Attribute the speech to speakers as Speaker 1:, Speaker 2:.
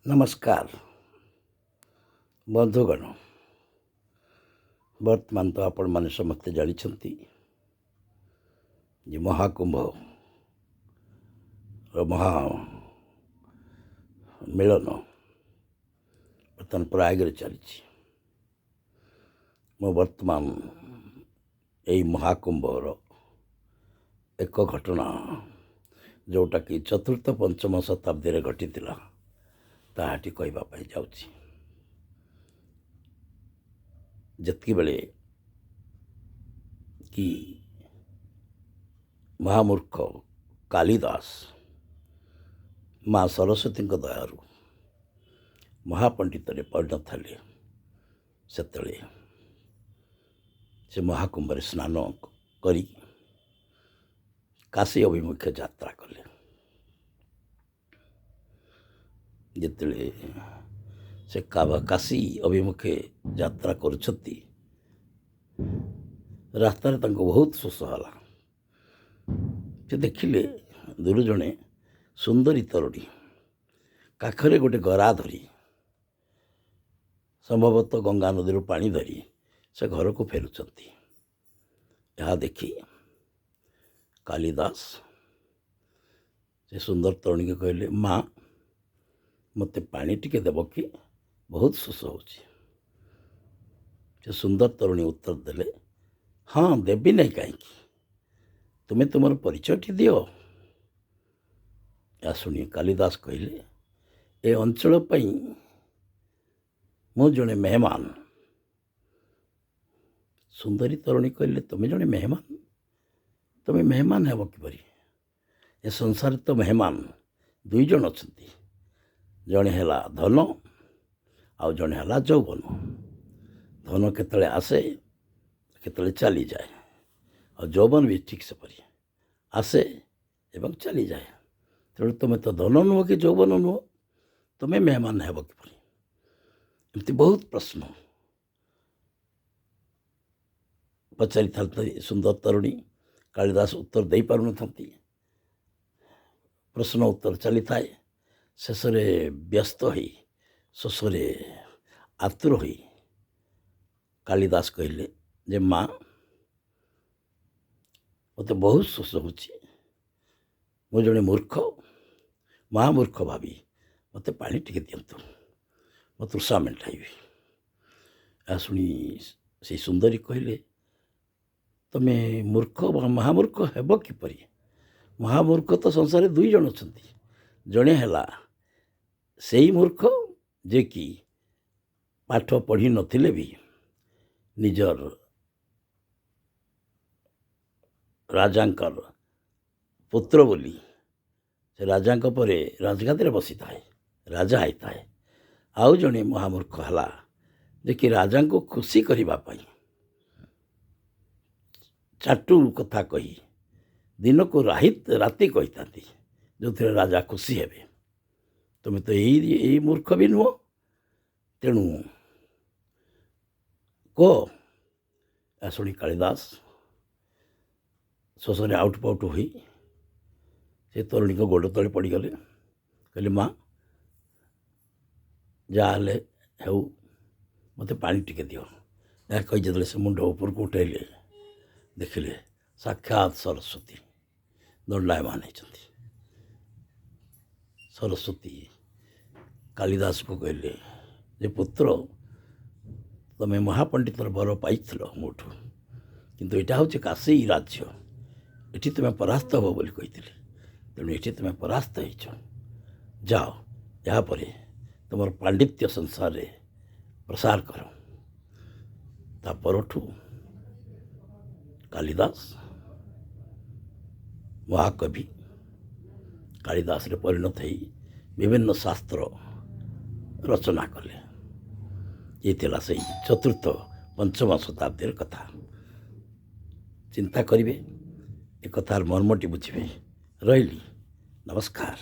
Speaker 1: नमस्कार बंधुगण। वर्तमान तो आपण मैंने समस्ते जानी महाकुंभ महामिलन बर्तमान प्रयाग चली। मो वर्तमान यही महाकुंभर एक घटना जोटा कि चतुर्थ पंचम शताब्दी घटी ताहाटी कहवाई जाऊँगी। जितकी बेले कि महामूर्ख कालिदास माँ सरस्वती दयारू महापंडित परिणत हेले से महाकुंभ स्नान करी काशी अभिमुखे यात्रा कले। जिते से काशी अभिमुखे यात्रा करुछती रास्तार बहुत शोष है। से देखिले दूर जड़े सुंदरी तरुणी काखरे गोटे गरा धरी संभवतः गंगा नदी पानी धरी से घर को फेरुचंती। यह देखी कालिदास से सुंदर तरुणी को कहले, माँ मते पानी टिके देव कि बहुत शोष हो। सुंदर तरुणी उत्तर देले, हाँ देवी नहीं कहीं तुम्हें तुम परिचय टी दियो। या शुणी कालिदास कहले, ए अंचल पई मु जड़े मेहमान। सुंदरी तरुणी कहले, तुम्हें जड़े मेहमान? तुम्हें मेहमान हेब किपरि? ए संसार तो मेहमान दुई जन अच्छा, जड़े है धन आउ जड़े है यौवन। धन केतले आसे केतले चली जाए और यौवन भी ठीक से परी आसे एवं चली जाए। तेणु तुम्हें तो धन नुह कि यौवन नुह, तुम्हें मेहमान हेब किपरि? एमती बहुत प्रश्न पचारि था सुंदर तरुणी। कालिदास उत्तर दे पार न। प्रश्न उत्तर चली थाए। शेष व्यस्त हो शोष आतुर हो कालिदास कहले, जे माँ मत बहुत शोष हो, जड़े मूर्ख महामूर्ख भावी मत पानी टिके दिंतु, मो तृषा मेटाइबी। या शुणी से सुंदरी कहले, तुम्हें मूर्ख महामूर्ख हेब किपरि? महामूर्ख तो संसार दुई जन अच्छा, जड़े है से ही मूर्ख जे कि पाठ पढ़ी नथिले भी निजर राजांकर पुत्र बोली से राजांक परे राजगादी बसी थाए, राजा आई थाए। आउ जड़े महामूर्ख है जे कि राजा को खुशी करने चाटू कथा कही दिन को राति कही था जो थे राजा खुशी हेबे। तुम्हें तो यही मूर्ख भी नुह। तेणु कह शुणी कालिदास शोष आउट पाउट हो से तरुणी को गोड़ तले पड़गले। कहले, माँ जहाँ हो मत पानी टिके दियो। यह कही जो से मुंड ऊपर को उठेले देखिले साक्षात सरस्वती दंडायमान होती। सरस्वती कालिदास को कहले, जे पुत्र तुम्हें महापंडितर बर पाई मोठू, किंतु यहाँ हूँ काशी राज्य, ये तुम्हें परास्त हो बोली कही। तेणु ये तुम्हें परास्त हो जाओ, यापर तुम पांडित्य संसार रे प्रसार कर। तापरठू कालिदास महाकवि कालिदास रे परिणत हो विभिन्न शास्त्र रचना कले। ये थिला से चतुर्थ पंचम शताब्दी कथा। चिंता करिवे, ए कथार मर्मटी बुझे। रही नमस्कार।